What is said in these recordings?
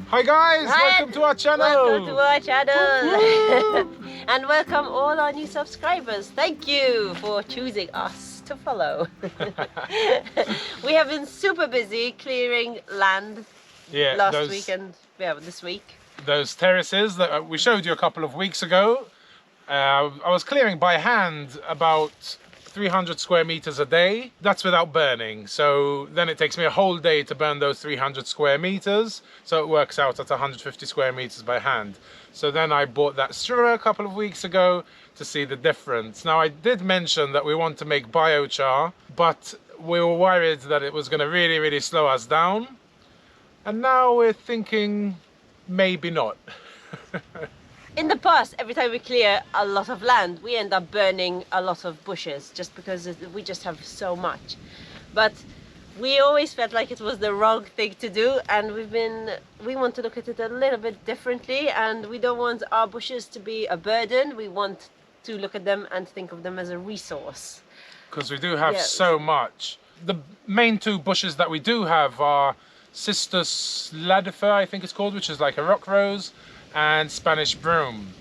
Hi guys, welcome to our channel. Welcome to our channel. And welcome all our new subscribers. Thank you for choosing us to follow. We have been super busy clearing land last week and this week. Those terraces that we showed you a couple of weeks ago. I was clearing by hand about 300 square meters a day. That's without burning. So then it takes me a whole day to burn those 300 square meters. So it works out at 150 square meters by hand. So then I bought that straw a couple of weeks ago to see the difference. Now I did mention that we want to make biochar, but we were worried that it was going to really slow us down. And now we're thinking maybe not. In the past, every time we clear a lot of land, we end up burning a lot of bushes just because we just have so much. But we always felt like it was the wrong thing to do, and we want to look at it a little bit differently, and we don't want our bushes to be a burden. We want to look at them and think of them as a resource. Because we do have so much. The main two bushes that we do have are Cistus ladifer, I think it's called, which is like a rock rose, and Spanish broom.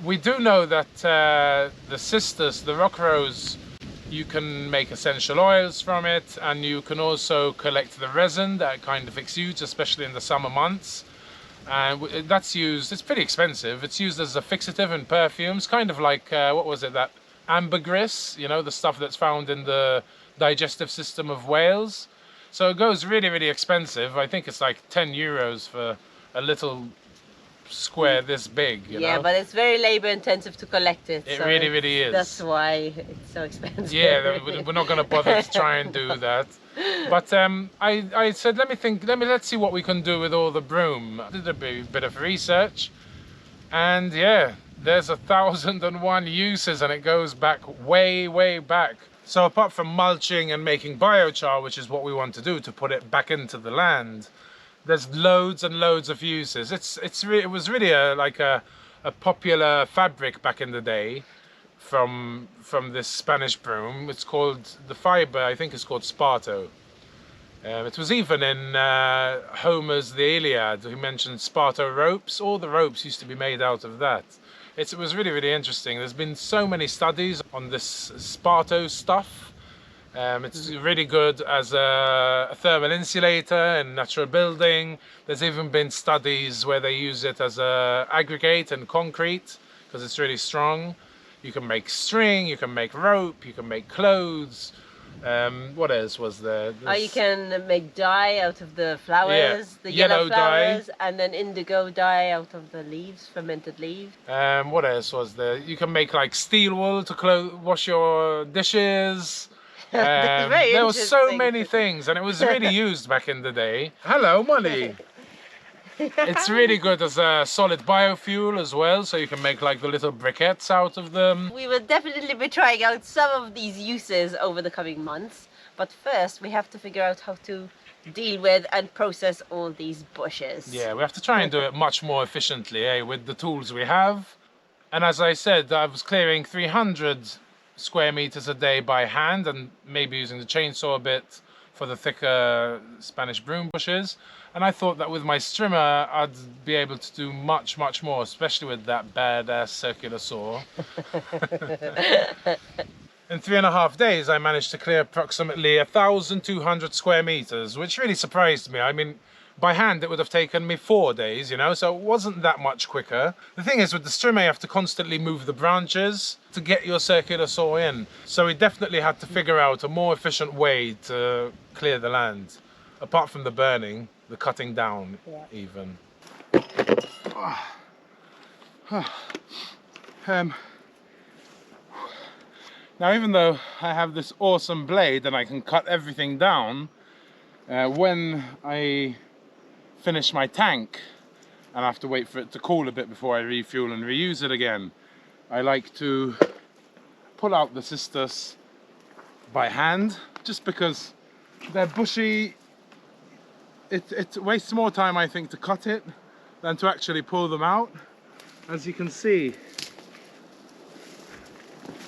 We do know that the cistus, the rock rose, you can make essential oils from it, and you can also collect the resin that kind of exudes, especially in the summer months. And that's used, it's pretty expensive, it's used as a fixative in perfumes, kind of like, what was it, that ambergris, you know, the stuff that's found in the digestive system of whales. So it goes really expensive. I think it's like 10 euros for a little square this big, you know? But it's very labor intensive to collect it. It really is. That's why it's so expensive. Yeah, we're not going to bother to try and do that. But I said, let's see what we can do with all the broom. I did a bit of research, and yeah, there's 1,001 uses, and it goes back way back. So apart from mulching and making biochar, which is what we want to do to put it back into the land, there's loads and loads of uses. It was really a popular fabric back in the day from this Spanish broom. It's called, the fiber I think is called Sparto. It was even in Homer's The Iliad. He mentioned Sparto ropes. All the ropes used to be made out of that. It was really interesting. There's been so many studies on this Sparto stuff. It's really good as a thermal insulator in natural building. There's even been studies where they use it as a aggregate in concrete because it's really strong. You can make string, you can make rope, you can make clothes. What else was there? You can make dye out of the flowers, the yellow flowers, and then indigo dye out of the leaves, fermented leaves. What else was there? You can make like steel wool to wash your dishes. There were so many things, and it was really used back in the day. Hello, Molly. It's really good as a solid biofuel as well, so you can make like the little briquettes out of them. We will definitely be trying out some of these uses over the coming months, but first we have to figure out how to deal with and process all these bushes. Yeah, we have to try and do it much more efficiently, with the tools we have. And as I said, I was clearing 300 square meters a day by hand, and maybe using the chainsaw a bit for the thicker Spanish broom bushes. And I thought that with my strimmer I'd be able to do much more, especially with that badass circular saw. In 3.5 days I managed to clear approximately 1,200 square meters, which really surprised me. I mean, by hand it would have taken me 4 days, you know, so it wasn't that much quicker. The thing is, with the strimmer you have to constantly move the branches to get your circular saw in. So we definitely had to figure out a more efficient way to clear the land, apart from the burning, the cutting down even. Now, even though I have this awesome blade and I can cut everything down, when I finish my tank and I have to wait for it to cool a bit before I refuel and reuse it again, I like to pull out the cistus by hand, just because they're bushy. It wastes more time, I think, to cut it than to actually pull them out. As you can see,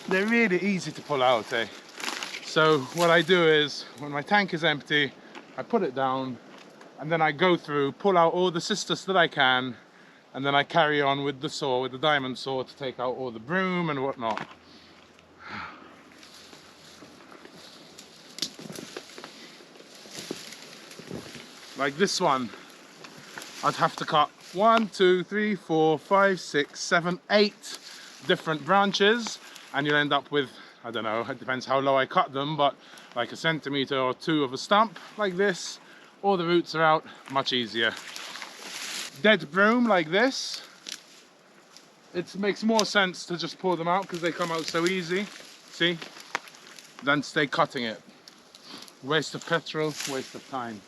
they're really easy to pull out, So what I do is, when my tank is empty, I put it down and then I go through, pull out all the cystus that I can, and then I carry on with the saw, with the diamond saw, to take out all the broom and whatnot. Like this one, I'd have to cut 1, 2, 3, 4, 5, 6, 7, 8 different branches, and you'll end up with, I don't know, it depends how low I cut them, but like 1 centimeter or 2 of a stump like this. All the roots are out, much easier. Dead broom like this, it makes more sense to just pull them out because they come out so easy, see, than stay cutting it. Waste of petrol, waste of time.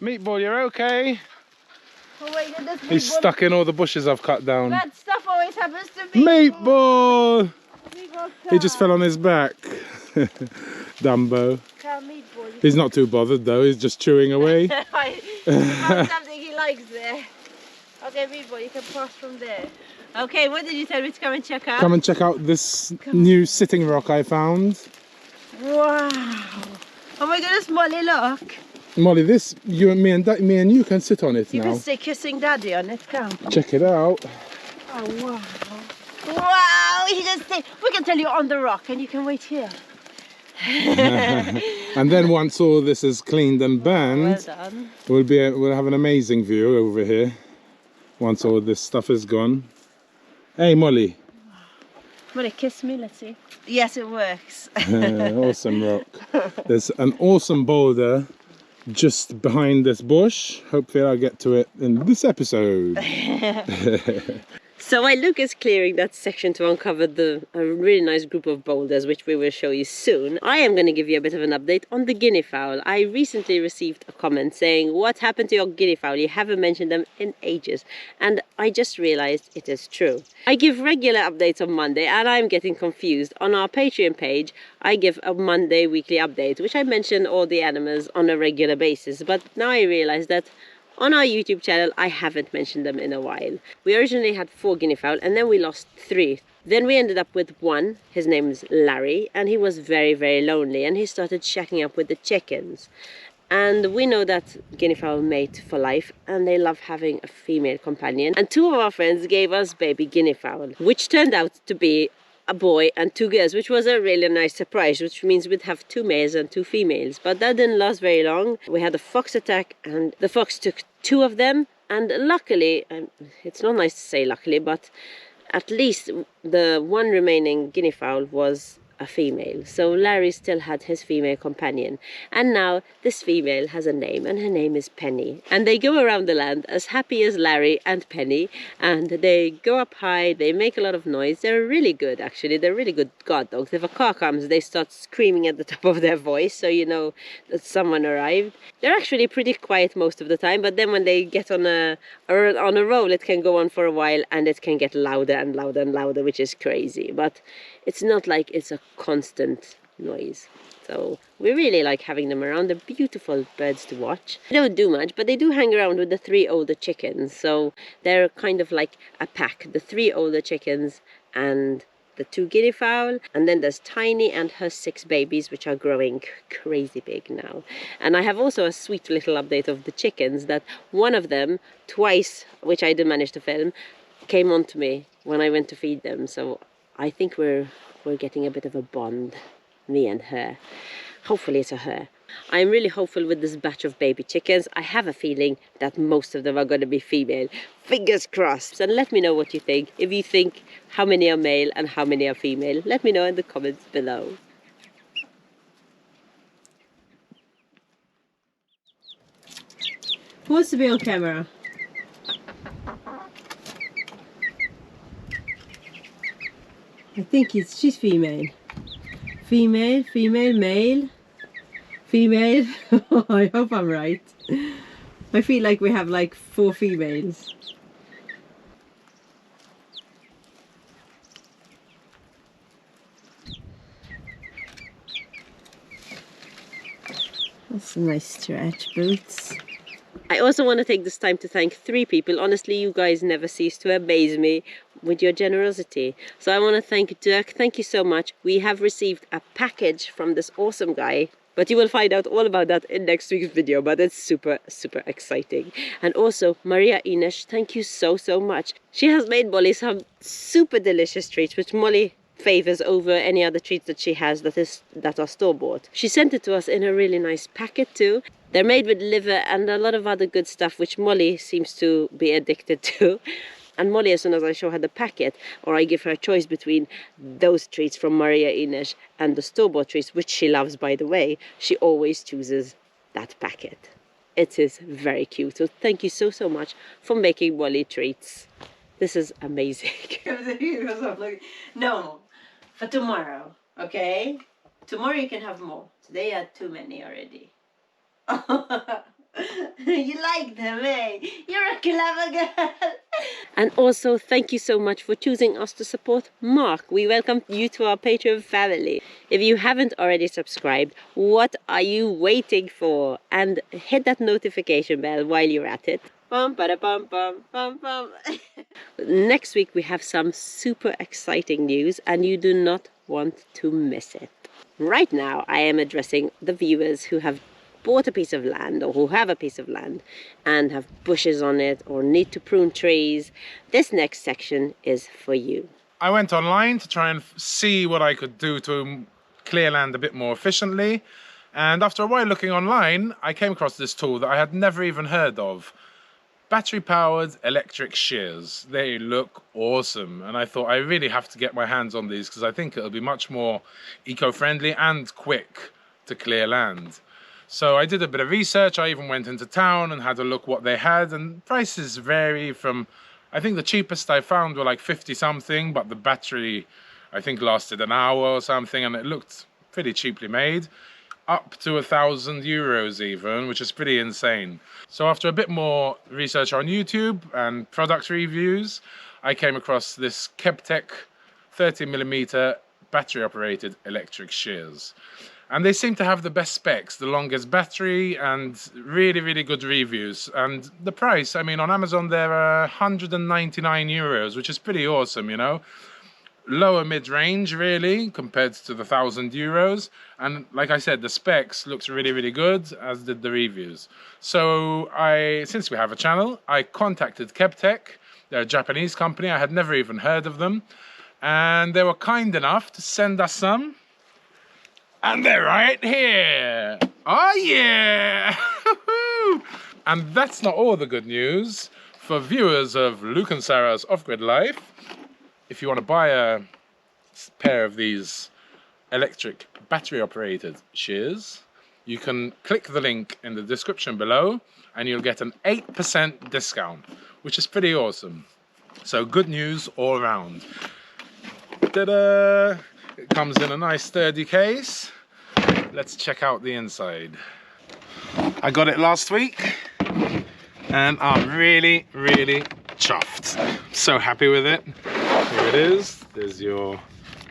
Meatball, you're okay? Oh my goodness, He's stuck in all the bushes I've cut down. Bad stuff always happens to me. Meatball! Meatball, He just fell on his back. Dumbo. Meatball. He's not too bothered though, he's just chewing away. He found something he likes there. Okay, Meatball, you can pass from there. Okay, what did you tell me to come and check out? Come and check out this new sitting rock I found. Wow. Oh my goodness, Molly, look. Molly, this, you and me and you can sit on it You now. can stay kissing Daddy on it, come. Check it out. Oh, wow. Wow, you can stay. We can tell you on the rock and you can wait here. And then once all this is cleaned and burned, Well done. we'll have an amazing view over here. Once all this stuff is gone. Hey Molly. Molly, kiss me, let's see. Yes, it works. Awesome rock. There's an awesome boulder just behind this bush. Hopefully I'll get to it in this episode. So while Luke is clearing that section to uncover a really nice group of boulders, which we will show you soon, I am going to give you a bit of an update on the guinea fowl. I recently received a comment saying, what happened to your guinea fowl? You haven't mentioned them in ages. And I just realized it is true. I give regular updates on Monday and I'm getting confused. On our Patreon page, I give a Monday weekly update, which I mention all the animals on a regular basis. But now I realize that on our YouTube channel, I haven't mentioned them in a while. We originally had 4 guinea fowl and then we lost 3. Then we ended up with 1, his name is Larry, and he was very, very lonely and he started shacking up with the chickens. And we know that guinea fowl mate for life and they love having a female companion. And 2 of our friends gave us baby guinea fowl, which turned out to be a boy and 2 girls, which was a really nice surprise, which means we'd have 2 males and 2 females. But that didn't last very long. We had a fox attack and the fox took 2 of them, and luckily, it's not nice to say luckily, but at least the 1 remaining guinea fowl was a female. So Larry still had his female companion, and now this female has a name and her name is Penny, and they go around the land as happy as Larry and Penny, and they go up high, they make a lot of noise. They're really good, actually. They're really good guard dogs. If a car comes, they start screaming at the top of their voice, so you know that someone arrived. They're actually pretty quiet most of the time, but then when they get on a roll, it can go on for a while and it can get louder and louder and louder, which is crazy. But it's not like it's a constant noise. So we really like having them around. They're beautiful birds to watch. They don't do much, but they do hang around with the 3 older chickens. So they're kind of like a pack. The 3 older chickens and the 2 guinea fowl, and then there's Tiny and her 6 babies, which are growing crazy big now. And I have also a sweet little update of the chickens, that one of them twice, which I didn't manage to film, came on to me when I went to feed them. So I think we're getting a bit of a bond, me and her. Hopefully it's a her. I'm really hopeful with this batch of baby chickens. I have a feeling that most of them are going to be female. Fingers crossed. And let me know what you think. If you think how many are male and how many are female, let me know in the comments below. Who wants to be on camera? I think she's female. Female, female, male, female. I hope I'm right. I feel like we have like 4 females. That's some nice stretch boots. I also want to take this time to thank 3 people. Honestly, you guys never cease to amaze me with your generosity. So I want to thank Dirk. Thank you so much. We have received a package from this awesome guy. But you will find out all about that in next week's video. But it's super, super exciting. And also, Maria Ines, thank you so, so much. She has made Molly some super delicious treats, which Molly favors over any other treats that she has that are store-bought. She sent it to us in a really nice packet too. They're made with liver and a lot of other good stuff, which Molly seems to be addicted to. And Molly, as soon as I show her the packet, or I give her a choice between those treats from Maria Ines and the store-bought treats, which she loves, by the way, she always chooses that packet. It is very cute. So thank you so, so much for making Molly treats. This is amazing. No, for tomorrow, okay? Tomorrow you can have more. Today I had too many already. You like them, eh? You're a clever girl. And also, thank you so much for choosing us to support Mark. We welcome you to our Patreon family. If you haven't already subscribed, what are you waiting for? And hit that notification bell while you're at it. Bum, bada, bum, bum, bum, bum. Next week we have some super exciting news and you do not want to miss it. Right now I am addressing the viewers who have bought a piece of land or who have a piece of land and have bushes on it or need to prune trees. This next section is for you. I went online to try and see what I could do to clear land a bit more efficiently. And after a while looking online, I came across this tool that I had never even heard of. Battery-powered electric shears. They look awesome. And I thought I really have to get my hands on these because I think it'll be much more eco-friendly and quick to clear land. So I did a bit of research. I even went into town and had a look what they had, and prices vary from, I think the cheapest I found were like 50 something, but the battery I think lasted an hour or something, and it looked pretty cheaply made, up to €1,000 even, which is pretty insane. So after a bit more research on YouTube and product reviews, I came across this KEBTEK 30mm battery operated electric shears. And they seem to have the best specs, the longest battery, and really, really good reviews. And the price, I mean, on Amazon, they're €199, which is pretty awesome, you know. Lower mid-range, really, compared to the €1,000. And like I said, the specs looks really, really good, as did the reviews. So since we have a channel, I contacted KEBTEK. They're a Japanese company. I had never even heard of them. And they were kind enough to send us some. And they're right here. Oh yeah! And that's not all the good news. For viewers of Luke and Sarah's Off-Grid Life, if you want to buy a pair of these electric battery operated shears, you can click the link in the description below and you'll get an 8% discount, which is pretty awesome. So good news all around. Ta-da! It comes in a nice sturdy case. Let's check out the inside. I got it last week and I'm really, really chuffed. So happy with it. Here it is. There's your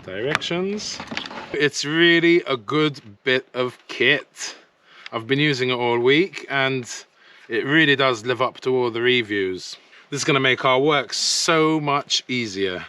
directions. It's really a good bit of kit. I've been using it all week and it really does live up to all the reviews. This is going to make our work so much easier.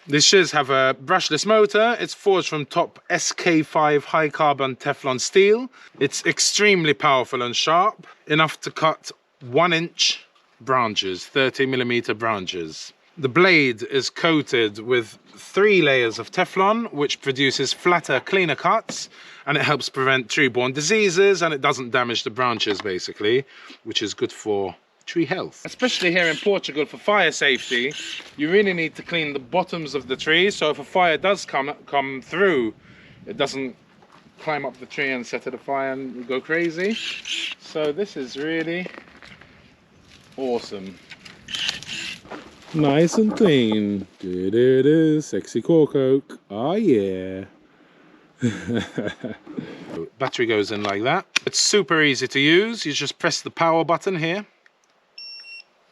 These shears have a brushless motor. It's forged from top SK5 high carbon Teflon steel. It's extremely powerful and sharp, enough to cut 1-inch branches, 30mm branches. The blade is coated with 3 layers of Teflon, which produces flatter, cleaner cuts, and it helps prevent tree-borne diseases, and it doesn't damage the branches basically, which is good for tree health. Especially here in Portugal, for fire safety, you really need to clean the bottoms of the trees, so if a fire does come through, it doesn't climb up the tree and set it afire and go crazy. So this is really Awesome. Nice and clean. Do-do-do. Sexy cork oak. Oh yeah. Battery goes in like that. It's super easy to use. You just press the power button here.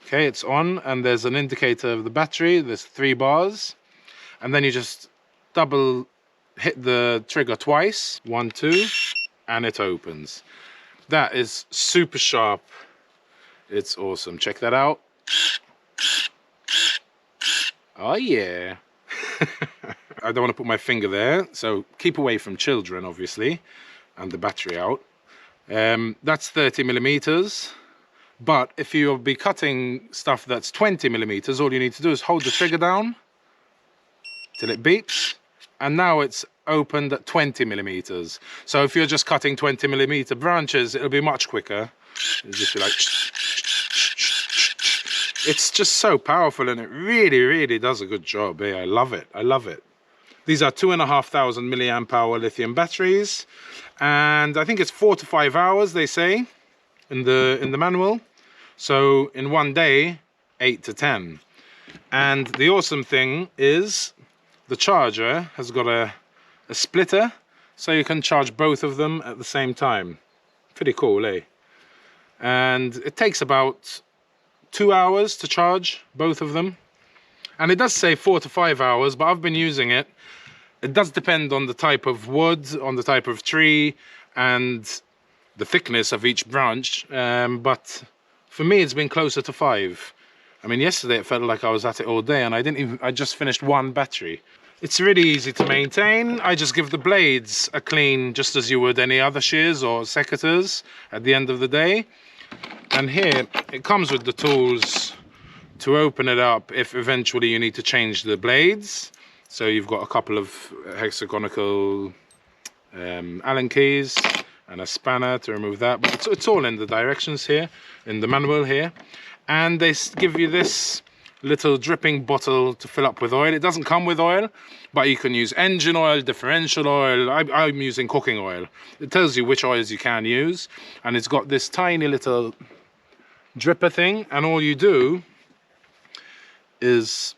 Okay, it's on, and there's an indicator of the battery. There's 3 bars, and then you just double hit the trigger twice, 1, 2, and it opens. That is super sharp. It's awesome. Check that out. Oh yeah. I don't want to put my finger there, so keep away from children, obviously, and the battery out. That's 30 millimeters. But if you'll be cutting stuff that's 20 millimeters, all you need to do is hold the trigger down till it beeps, and now it's opened at 20 millimeters. So if you're just cutting 20 millimeter branches, it'll be much quicker. It'll just be like, it's just so powerful, and it really, really does a good job. I love it. I love it. These are 2,500 milliamp hour lithium batteries, and I think it's 4 to 5 hours, they say, in the manual. So in one day, 8 to 10. And the awesome thing is the charger has got a splitter, so you can charge both of them at the same time. Pretty cool, eh? And it takes about 2 hours to charge both of them. And it does say 4 to 5 hours, but I've been using it. It does depend on the type of wood, on the type of tree, and the thickness of each branch. But for me, it's been closer to 5. I mean, yesterday it felt like I was at it all day, and I just finished 1 battery. It's really easy to maintain. I just give the blades a clean, just as you would any other shears or secateurs at the end of the day. And here, it comes with the tools to open it up if eventually you need to change the blades. So you've got a couple of hexagonal Allen keys and a spanner to remove that. But it's all in the directions here, in the manual here. And they give you this little dripping bottle to fill up with oil. It doesn't come with oil, but you can use engine oil, differential oil. I'm using cooking oil. It tells you which oils you can use, and it's got this tiny little dripper thing, and all you do is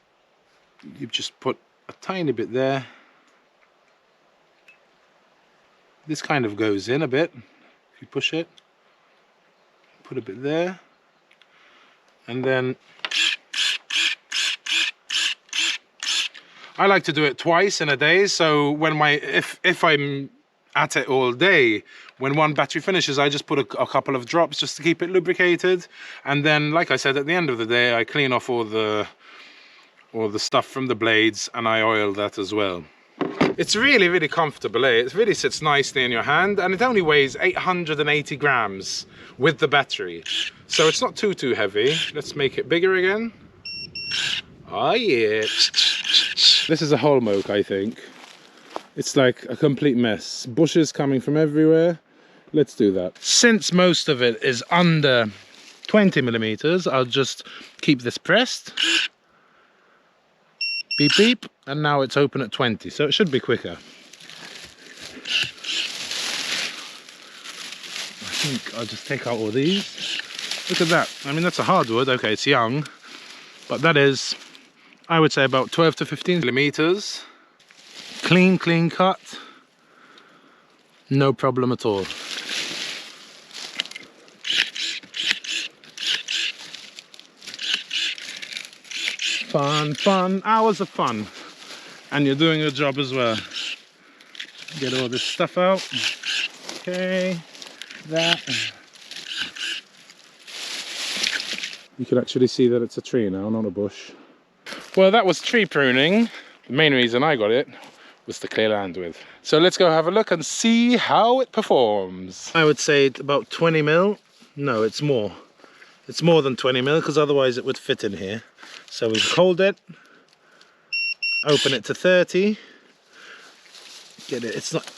you just put a tiny bit there. This kind of goes in a bit if you push it. Put a bit there, and then I like to do it twice in a day. So when if I'm at it all day, when one battery finishes, I just put a couple of drops just to keep it lubricated, and then, like I said, at the end of the day, I clean off all the stuff from the blades, and I oil that as well. It's really, really comfortable, eh? It really sits nicely in your hand, and it only weighs 880 grams with the battery. So it's not too heavy. Let's make it bigger again. Oh yeah. This is a holm oak, I think. It's like a complete mess. Bushes coming from everywhere. Let's do that. Since most of it is under 20 millimeters, I'll just keep this pressed. Beep beep, and now it's open at 20, so it should be quicker. I think I'll just take out all these. Look at that. I mean, that's a hardwood. Okay, it's young, but that is, I would say, about 12 to 15 millimeters. Clean cut. No problem at all. Fun, hours of fun. And you're doing your job as well. Get all this stuff out. Okay, that. You can actually see that it's a tree now, not a bush. Well, that was tree pruning. The main reason I got it was to clear land with. So let's go have a look and see how it performs. I would say about 20 mil. No, it's more. It's more than 20 mil, because otherwise it would fit in here. So we hold it, open it to 30, get it, it's not,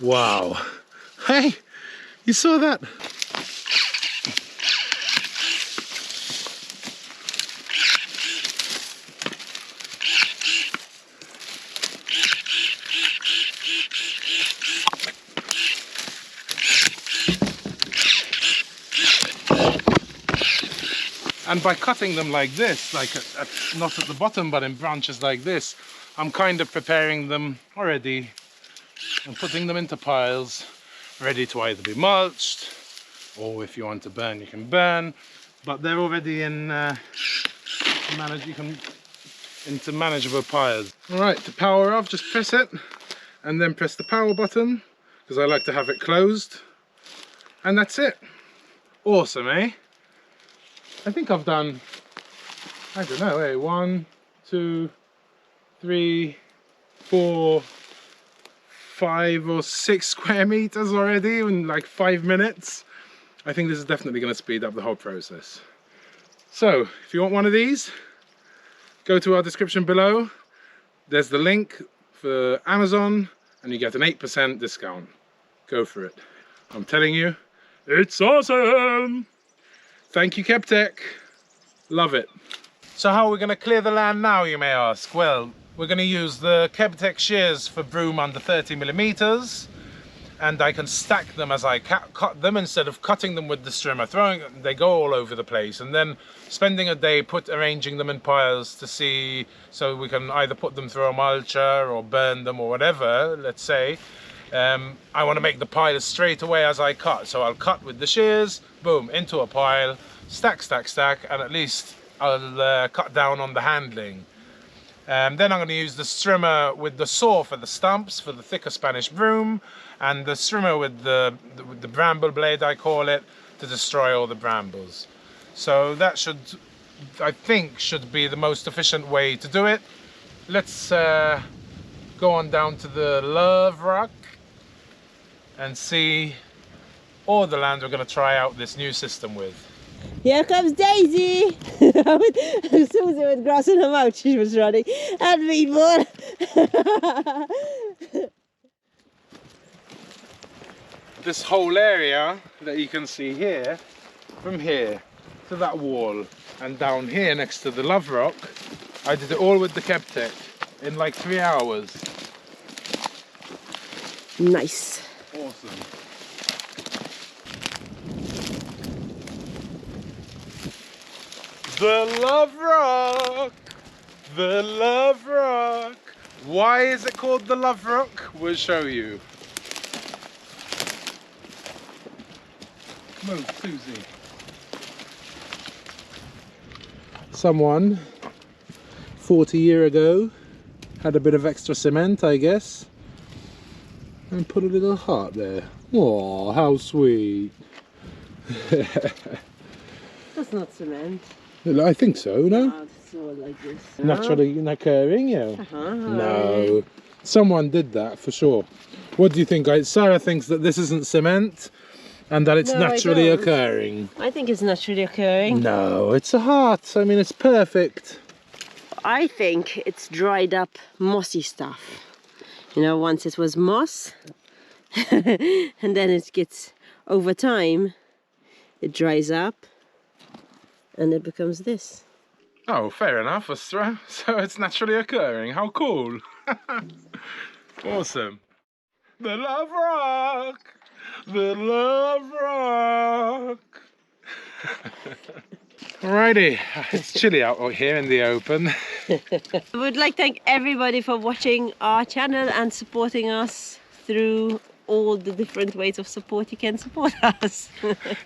wow. Hey, you saw that? And by cutting them like this, like not at the bottom but in branches like this, I'm kind of preparing them already and putting them into piles ready to either be mulched, or if you want to burn, you can burn, but they're already in into manageable piles. All right, to power off, just press it and then press the power button, because I like to have it closed, and that's it. Awesome, eh? I think I've done, I don't know, 1, 2, 3, 4, 5 or 6 square meters already in like 5 minutes. I think this is definitely going to speed up the whole process. So if you want one of these, go to our description below. There's the link for Amazon and you get an 8% discount. Go for it. I'm telling you, it's awesome. Thank you, KEBTEK. Love it. So how are we going to clear the land now, you may ask? Well, we're going to use the KEBTEK shears for broom under 30mm, and I can stack them as I cut them instead of cutting them with the strimmer. They go all over the place, and then spending a day arranging them in piles to see, so we can either put them through a mulcher or burn them or whatever, let's say. I want to make the pile straight away as I cut, so I'll cut with the shears, boom, into a pile, stack, stack, stack, and at least I'll cut down on the handling. Then I'm going to use the strimmer with the saw for the stumps, for the thicker Spanish broom, and the strimmer with the bramble blade, I call it, to destroy all the brambles. So that should, I think, should be the most efficient way to do it. Let's go on down to the Love Rock and see all the land we're going to try out this new system with. Here comes Daisy! Susie with grass in her mouth, she was running. And meatball! This whole area that you can see here, from here to that wall and down here next to the Love Rock, I did it all with the KEBTEK in like 3 hours. Nice. Awesome. The Love Rock! The Love Rock! Why is it called the Love Rock? We'll show you. Come on, Susie. Someone 40 years ago had a bit of extra cement, I guess, and put a little heart there. Oh, how sweet. That's not cement. I think so, no? Oh, it's all like this. Naturally occurring, yeah. No, someone did that for sure. What do you think? Sarah thinks that this isn't cement and that it's naturally occurring. I think it's naturally occurring. No, it's a heart. I mean, it's perfect. I think it's dried up mossy stuff. You know, once it was moss and then it gets, over time, it dries up and it becomes this. Oh, fair enough, Astra. So it's naturally occurring. How cool. Awesome. The Love Rock. The Love Rock. Alrighty, it's chilly out here in the open. I would like to thank everybody for watching our channel and supporting us through all the different ways of support you can support us.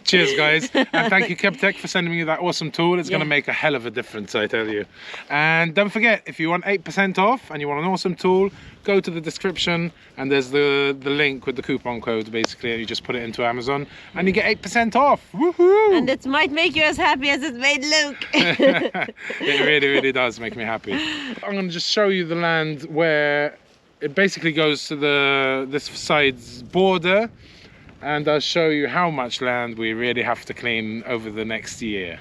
Cheers, guys, and thank you, KEBTEK, for sending me that awesome tool. It's going to make a hell of a difference, I tell you. And don't forget, if you want 8% off and you want an awesome tool, go to the description and there's the link with the coupon code, basically, and you just put it into Amazon and you get 8% off. Woohoo! And it might make you as happy as it made Luke. It really, really does make me happy. I'm going to just show you the land where it basically goes to this side's border, and I'll show you how much land we really have to clean over the next year.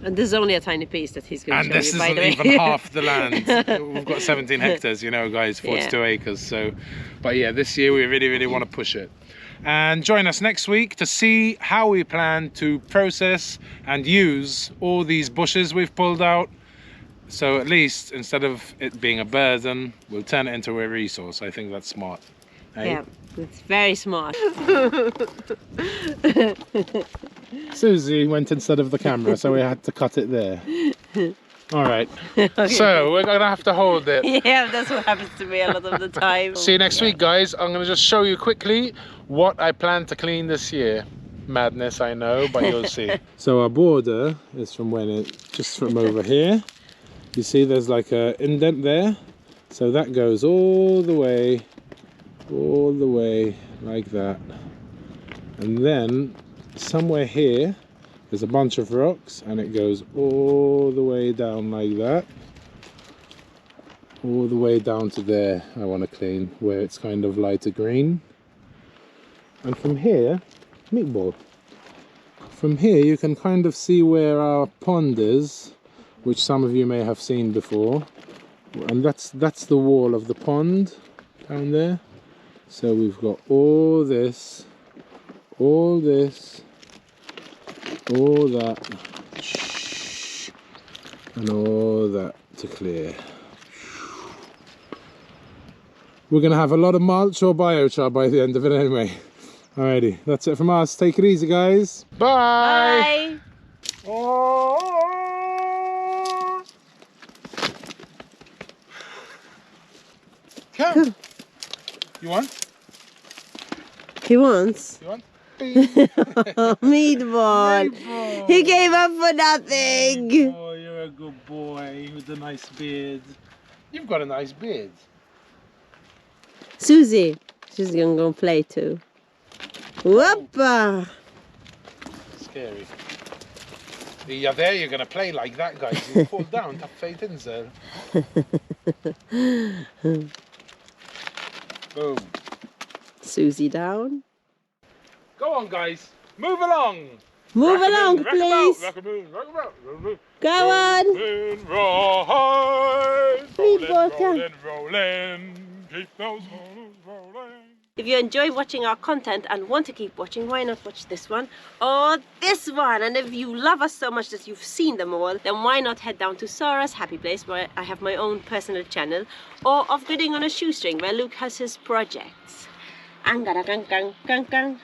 And this is only a tiny piece that he's going to show you, by the way. And this isn't even half the land. We've got 17 hectares, you know, guys, 42 acres. So, but yeah, this year we really, really want to push it. And join us next week to see how we plan to process and use all these bushes we've pulled out. So at least, instead of it being a burden, we'll turn it into a resource. I think that's smart. Eh? Yeah, it's very smart. Susie went instead of the camera, so we had to cut it there. All right. So we're gonna have to hold it. Yeah, that's what happens to me a lot of the time. See you next week, guys. I'm gonna just show you quickly what I plan to clean this year. Madness, I know, but you'll see. So our border is from just from over here. You see there's like a indent there. So that goes all the way like that. And then somewhere here, there's a bunch of rocks and it goes all the way down like that. All the way down to there I want to clean, where it's kind of lighter green. And from here, meatball. From here you can kind of see where our pond is, which some of you may have seen before. And that's the wall of the pond down there. So we've got all this, all that, and all that to clear. We're gonna have a lot of mulch or biochar by the end of it anyway. Alrighty, that's it from us. Take it easy, guys. Bye. Bye. Oh. Come. You want? He wants. You want? Meatball. Meatball. He gave up for nothing. Oh, you're a good boy with a nice beard. You've got a nice beard. Susie, she's gonna go play too. Whoopa! Scary. Yeah, there you're gonna play like that, guys. You'll fall down. Have faith in there. Boom. Susie down. Go on, guys. Move along. Move along, please. Rock a moon, rock about. Go on. Moon, right. Meatball, Rolling, rolling. Keep those moons rolling. If you enjoy watching our content and want to keep watching, why not watch this one or this one? And if you love us so much that you've seen them all, then why not head down to Sarah's Happy Place, where I have my own personal channel, or Off Gridding on a Shoestring, where Luke has his projects. Angara gang gang gang gang.